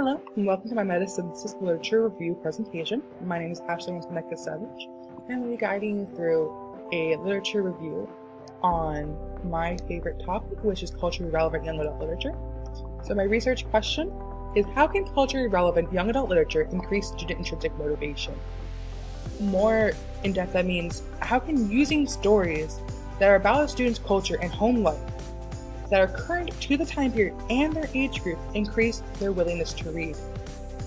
Hello, and welcome to my Metasynthesis literature review presentation. My name is Ashley Antoinette Gecewicz, and I'm going to be guiding you through a literature review on my favorite topic, which is culturally relevant young adult literature. So my research question is, how can culturally relevant young adult literature increase student intrinsic motivation? More in depth, that means, how can using stories that are about a student's culture and home life that are current to the time period and their age group increase their willingness to read?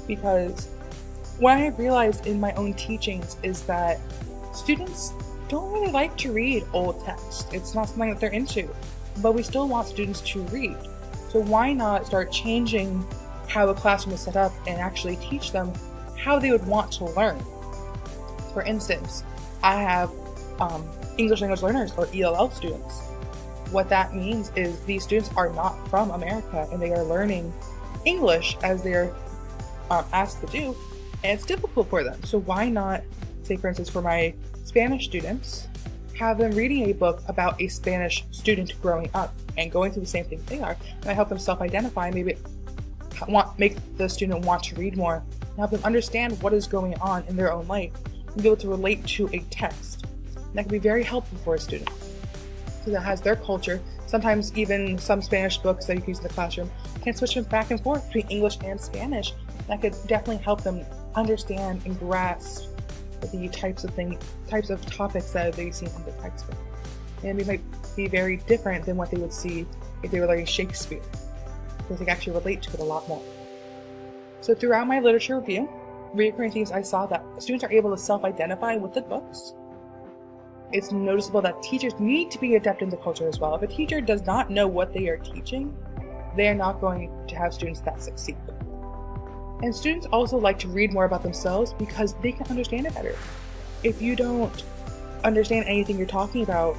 Because what I have realized in my own teachings is that students don't really like to read old text. It's not something that they're into, but we still want students to read. So why not start changing how a classroom is set up and actually teach them how they would want to learn? For instance, I have English language learners, or ELL students. What that means is these students are not from America and they are learning English as they're asked to do, and it's difficult for them. So why not, say for instance for my Spanish students, have them reading a book about a Spanish student growing up and going through the same things they are, and I help them self-identify, maybe make the student want to read more, and help them understand what is going on in their own life and be able to relate to a text. And that can be very helpful for a student. So that has their culture. Sometimes even some Spanish books that you use in the classroom can switch them back and forth between English and Spanish. That could definitely help them understand and grasp the types of topics that they see in the textbook. And it might be very different than what they would see if they were learning Shakespeare, because they can actually relate to it a lot more. So throughout my literature review, recurring themes, I saw that students are able to self-identify with the books. It's noticeable that teachers need to be adept in the culture as well. If a teacher does not know what they are teaching, they are not going to have students that succeed. And students also like to read more about themselves because they can understand it better. If you don't understand anything you're talking about,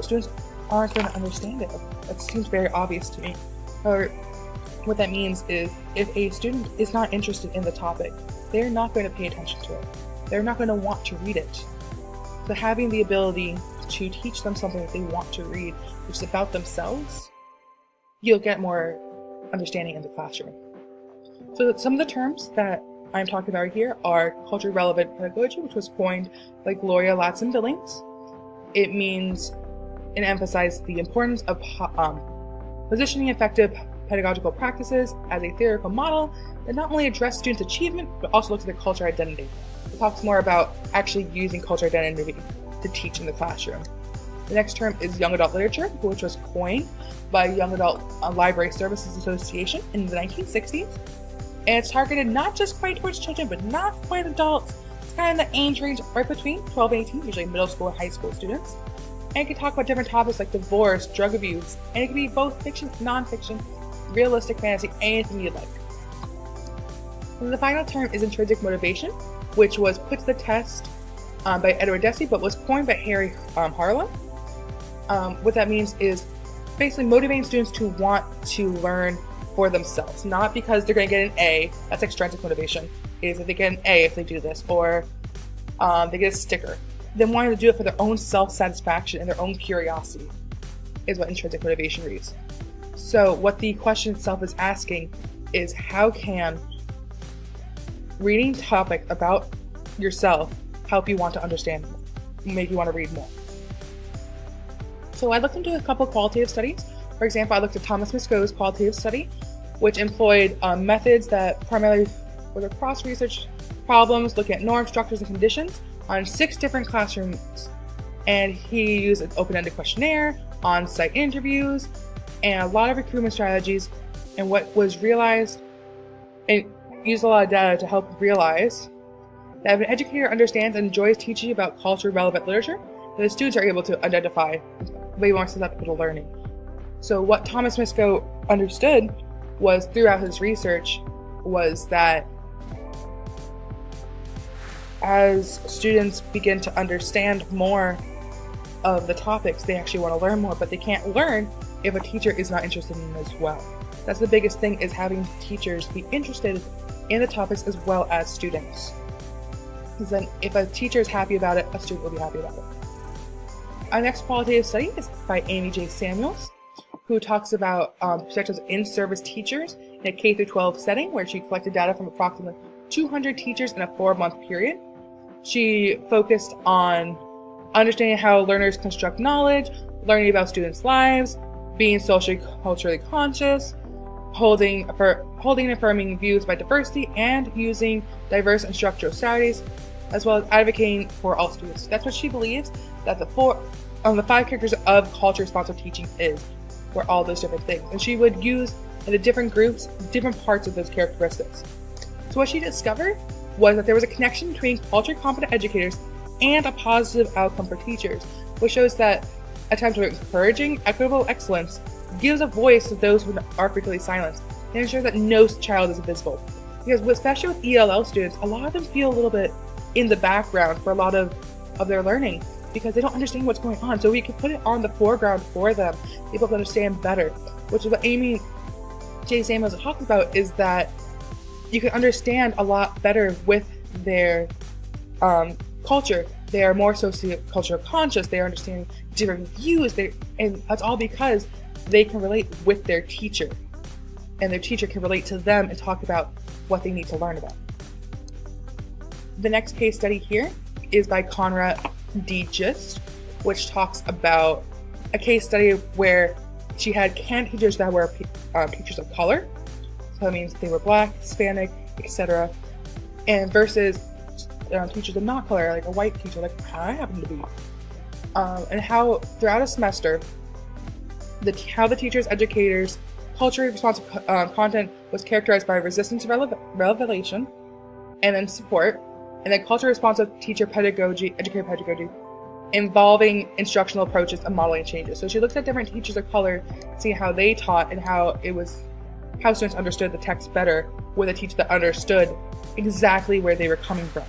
students aren't going to understand it. That seems very obvious to me. Or what that means is, if a student is not interested in the topic, they're not going to pay attention to it. They're not going to want to read it. So having the ability to teach them something that they want to read, which is about themselves, you'll get more understanding in the classroom. So some of the terms that I'm talking about here are culturally relevant pedagogy, which was coined by Gloria Ladson-Billings. It means and emphasizes the importance of positioning effective pedagogical practices as a theoretical model that not only addresses students' achievement, but also looks at their culture identity. It talks more about actually using culture identity to teach in the classroom. The next term is young adult literature, which was coined by Young Adult Library Services Association in the 1960s. And it's targeted not just quite towards children, but not quite adults. It's kind of in the age range right between 12 and 18, usually middle school and high school students. And it can talk about different topics like divorce, drug abuse, and it can be both fiction, non-fiction, realistic fantasy, anything you'd like. And the final term is intrinsic motivation, which was put to the test by Edward Deci, but was coined by Harry Harlan. What that means is basically motivating students to want to learn for themselves, not because they're going to get an A. That's extrinsic motivation, is if they get an A if they do this, or they get a sticker. Then wanting to do it for their own self-satisfaction and their own curiosity is what intrinsic motivation reads. So what the question itself is asking is, how can reading topic about yourself help you want to understand more, make you want to read more? So I looked into a couple of qualitative studies. For example, I looked at Thomas Misko's qualitative study, which employed methods that primarily were cross-research problems, looking at norms, structures, and conditions on 6 different classrooms. And he used an open-ended questionnaire, on-site interviews, and a lot of recruitment strategies. And what was realized, and used a lot of data to help realize, that if an educator understands and enjoys teaching about culturally relevant literature, then the students are able to identify way more susceptible to learning. So what Thomas Misko understood was, throughout his research, was that as students begin to understand more of the topics, they actually want to learn more, but they can't learn if a teacher is not interested in it as well. That's the biggest thing, is having teachers be interested in the topics as well as students. Because then if a teacher is happy about it, a student will be happy about it. Our next qualitative study is by Amy J. Samuels, who talks about perspectives of in-service teachers in a K-12 setting, where she collected data from approximately 200 teachers in a 4-month period. She focused on understanding how learners construct knowledge, learning about students' lives, being socially, culturally conscious, holding and affirming views by diversity, and using diverse instructional strategies, as well as advocating for all students. That's what she believes that the 5 characters of culture responsive teaching is, for all those different things. And she would use in the different groups, different parts of those characteristics. So what she discovered was that there was a connection between culture competent educators and a positive outcome for teachers, which shows that a time to encouraging equitable excellence gives a voice to those who are frequently silenced, and ensures that no child is invisible. Because especially with ELL students, a lot of them feel a little bit in the background for a lot of their learning, because they don't understand what's going on. So we can put it on the foreground for them, able to understand better, which is what Amy J. Samuels talks about, is that you can understand a lot better with their culture. They are more sociocultural conscious, they are understanding different views, and that's all because they can relate with their teacher, and their teacher can relate to them and talk about what they need to learn about. The next case study here is by Conrad D. Gist, which talks about a case study where she had candidate teachers that were teachers of color, so that means they were Black, Hispanic, etc., and versus teachers of not color, like a white teacher, like I happen to be, and how throughout a semester, how the teachers, educators, culturally responsive content was characterized by resistance to revelation, and then support, and then culturally responsive teacher pedagogy, educator pedagogy, involving instructional approaches and modeling changes. So she looked at different teachers of color, seeing how they taught and how students understood the text better with a teacher that understood exactly where they were coming from.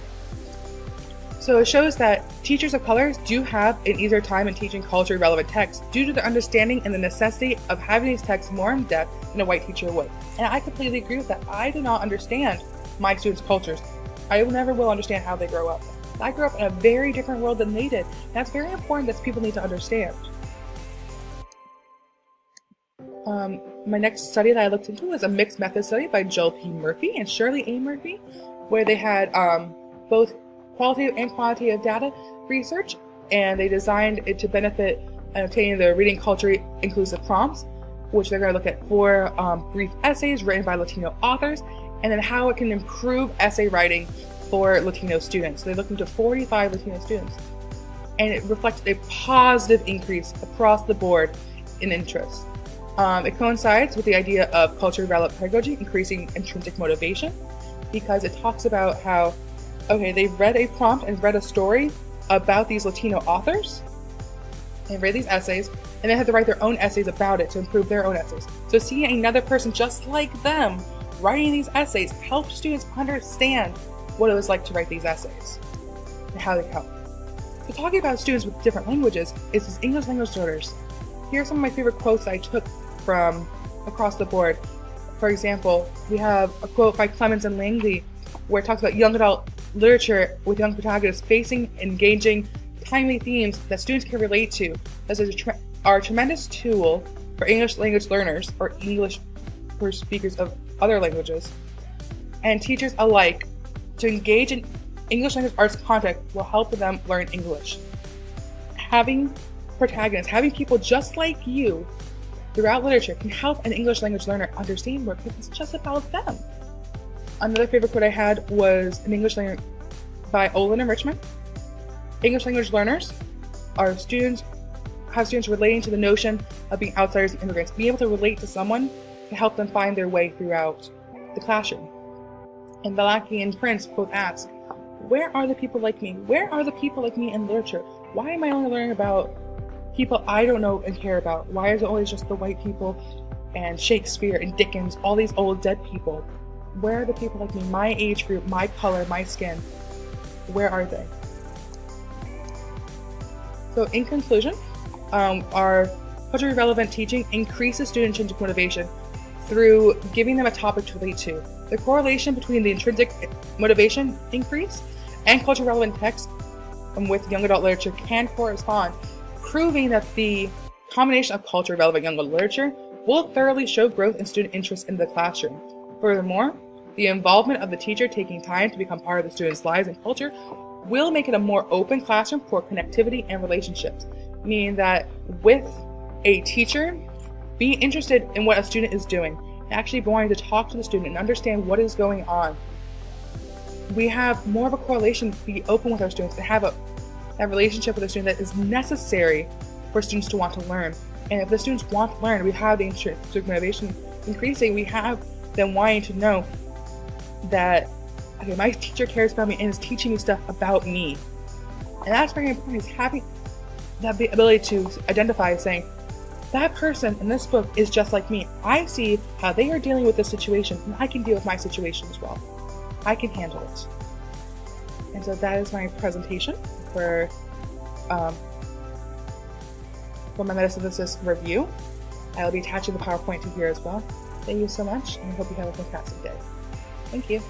So it shows that teachers of color do have an easier time in teaching culturally relevant texts due to their understanding and the necessity of having these texts more in depth than a white teacher would. And I completely agree with that. I do not understand my students' cultures. I never will understand how they grow up. I grew up in a very different world than they did. And that's very important that people need to understand. My next study that I looked into was a mixed method study by Joel P. Murphy and Shirley A. Murphy, where they had both qualitative and quantitative data research, and they designed it to benefit obtaining the reading culture inclusive prompts, which they're going to look at 4 brief essays written by Latino authors, and then how it can improve essay writing for Latino students. So they looked into 45 Latino students, and it reflected a positive increase across the board in interest. It coincides with the idea of culturally relevant pedagogy increasing intrinsic motivation, because it talks about how they've read a prompt and read a story about these Latino authors, and read these essays, and they had to write their own essays about it to improve their own essays. So seeing another person just like them writing these essays helped students understand what it was like to write these essays and how they help. So talking about students with different languages is these English language learners. Here are some of my favorite quotes that I took from across the board. For example, we have a quote by Clemens and Langley where it talks about young adult literature with young protagonists facing engaging, timely themes that students can relate to. This is a tremendous tool for English language learners or English for speakers of other languages and teachers alike to engage in English language arts content will help them learn English. Having protagonists, having people just like you throughout literature can help an English language learner understand more because it's just about them. Another favorite quote I had was an English language by Olin and Richmond. English language learners are students relating to the notion of being outsiders and immigrants. Being able to relate to someone can help them find their way throughout the classroom. And Balaki and Prince both ask, where are the people like me? Where are the people like me in literature? Why am I only learning about people I don't know and care about? Why is it always just the white people and Shakespeare and Dickens, all these old dead people? Where are the people like me, my age group, my color, my skin? Where are they? So in conclusion, our culturally relevant teaching increases student intrinsic motivation through giving them a topic to relate to. The correlation between the intrinsic motivation increase and culturally relevant text with young adult literature can correspond, proving that the combination of culture relevant young adult literature will thoroughly show growth in student interest in the classroom. Furthermore, the involvement of the teacher taking time to become part of the students' lives and culture will make it a more open classroom for connectivity and relationships, meaning that with a teacher being interested in what a student is doing, and actually wanting to talk to the student and understand what is going on, we have more of a correlation to be open with our students and have that relationship with a student that is necessary for students to want to learn. And if the students want to learn, we have the intrinsic motivation increasing, we have them wanting to know that, okay, my teacher cares about me and is teaching me stuff about me. And that's very important, is having that ability to identify, saying, that person in this book is just like me. I see how they are dealing with this situation, and I can deal with my situation as well. I can handle it. And so that is my presentation for my Metasynthesis review. I will be attaching the PowerPoint to here as well. Thank you so much, and I hope you have a fantastic day. Thank you.